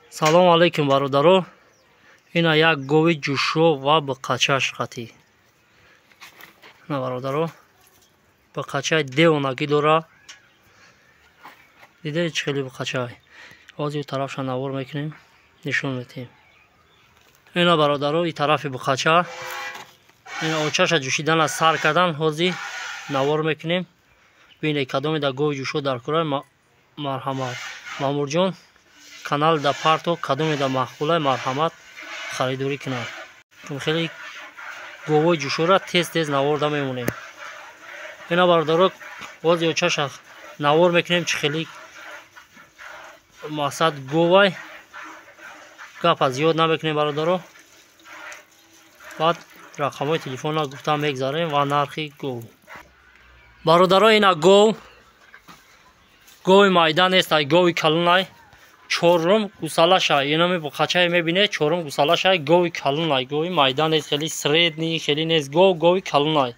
Салом алейкум бародаро. Ина як гови ҷӯшо ва бақачаш қатӣ. На бародаро. Бақачаи девонагӣ дора. Дидаи чӣ хеле бақачай. Ҳозир тарафша навор мекунем, нишон метем. Ина бародаро, и тарафи бақача. Ина очаша ҷӯшидана сар кардан, ҳозир навор мекунем. Бинед кадоме да гови ҷӯшо дар кора. Марҳамат. Маъмурҷон, канал да парто кадоме да махбулай марҳамат харидорӣ кунад. Чун хеле говои ҷӯшора тез наворда мемонем. Ина бародаро, ҳозир очаша навор мекунем чӣ хеле мақсад говай. Гапа зиёд намекунем бародаро. Баъд рақамҳои телефонро гуфтам мегзарем ва нархи гов. Бародаро, ина гови майда нест, ай гови калунай. Чорум гусалашай. Ина бақачае мебинед, чорум гусалашай гови калунай. Гови майда нест, хеле средни, хеле нест гови калунай.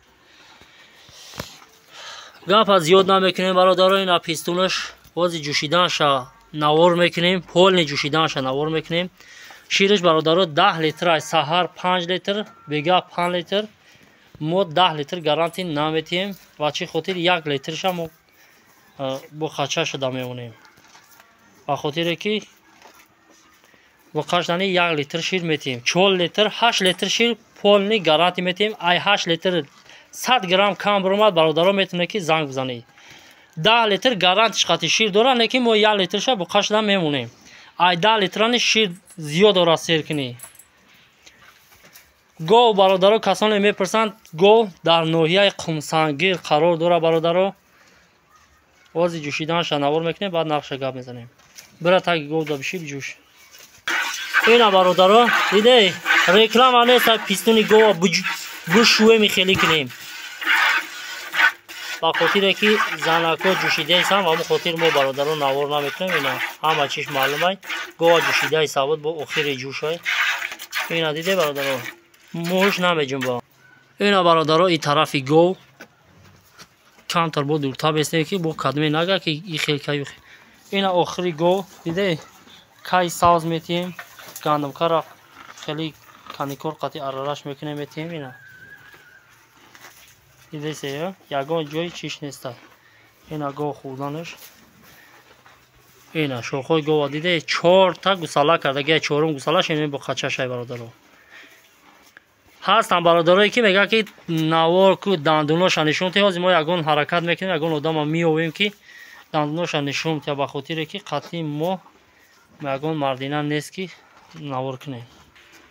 Гапа зиёд намекунем бародаро, ина пистунаш ҳозир ҷӯшиданша навор мекунем, полни ҷӯшиданша навор мекунем. Шириш бародаро 10 литр ай, саҳар 5 литр, бега 5 литр. Мо 10 литр гарантӣ наметиҳем ва чӣ хотир 1 литрша мо бақача шуда мемонем. Ба хотире ки бақачдани 1 литр шир метиҳем. 4 литр, 8 литр шир полни гарантӣ метиҳем. Ай 8 литр 100 грамм кам биромад бародаро метавонед ки занг бизанед. 10 литр гарантиш қати шир дора, лекин мо 1 литрша бақача шуда мемонем. Ай 10 литрани шир зиёд дора серкунӣ. Гов бародаро, касоне мепурсанд, гов дар ноҳияи Қумсангир қарор дора бародаро. Ҳозир ҷӯшиданша навор мекунем, баъд нақша гап мезанем. Бира таги гов да биши биҷӯш. Ина бародаро, дидеи реклама нест, пистуни гова бушӯеми хеле кунем. Ба хотире ки занако ҷӯшидаисам, ва мо хотир мо бародаро навор намекунем. Ина ҳама чиш маълумай. Гова ҷӯшидаи сабуд бо охири ҷӯшай. Ина диде бародаро, муш намеҷунба. Ина бародаро, и тарафи гов камтар бо дуртар бестем ки бо кадме нага ки и хел кайу. Ина охири гов, диде кай савз метиҳем. Гандумкара хеле каникор қати арараш мекунем метиҳем. Ина дидесе, ягон ҷои чиш неста. Ина гов хурданаш. Ина шохҳои гова диде 4 та гусала кардаги, чорум гусалаш ин бақачашай бародаро. Ҳастан бародарое ки мегӯяд ки навор ку дандуноша нишон тиҳ. Ҳозир мо ягон ҳаракат мекунем, ягон одама меовем ки дандуноша нишон тиҳ, ба хотире ки қатъи мо ягон мардина нест ки навор кунем.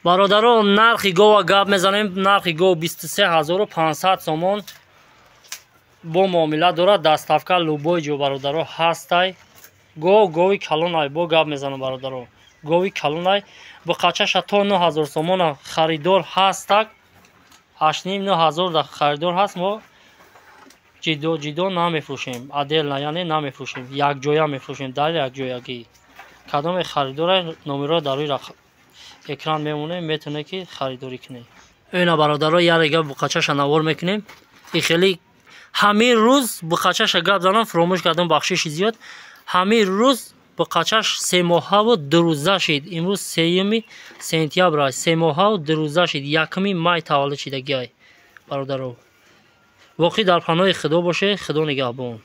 Бародаро, нархи гова гап мезанем. Нархи гов 23500 сомон бо муомила дорад. Даставка любой ҷо бародаро ҳастай. Гови калунай бо гап мезанам бародаро. Гови калунай бақачаша то 9000 сомона харидор ҳастак. 8500 да харидор ҳаст. Мо ҷидо намефурӯшем. Аделна яъне намефурӯшем. Якҷоя мефурӯшем, дар якҷоягӣ. Кадоме харидора номеро дар рӯи экран мемонем, метавонед ки харидорӣ кунед. Ина бародаро, ярега бақачаша навор мекунем. И хеле ҳамин рӯз бақачаша гап занам, фуромӯш кардам бахшиши зиёд. ҳамин рӯз бақачаш 3 моҳаву 2 рӯза шид. Имрӯз 3 сентябр аст. 3 моҳаву 2 рӯза шид. 1 май таваллуд шидагиай бародаро. воқеъ дар паноҳи худо боше. Худо нигаҳбон.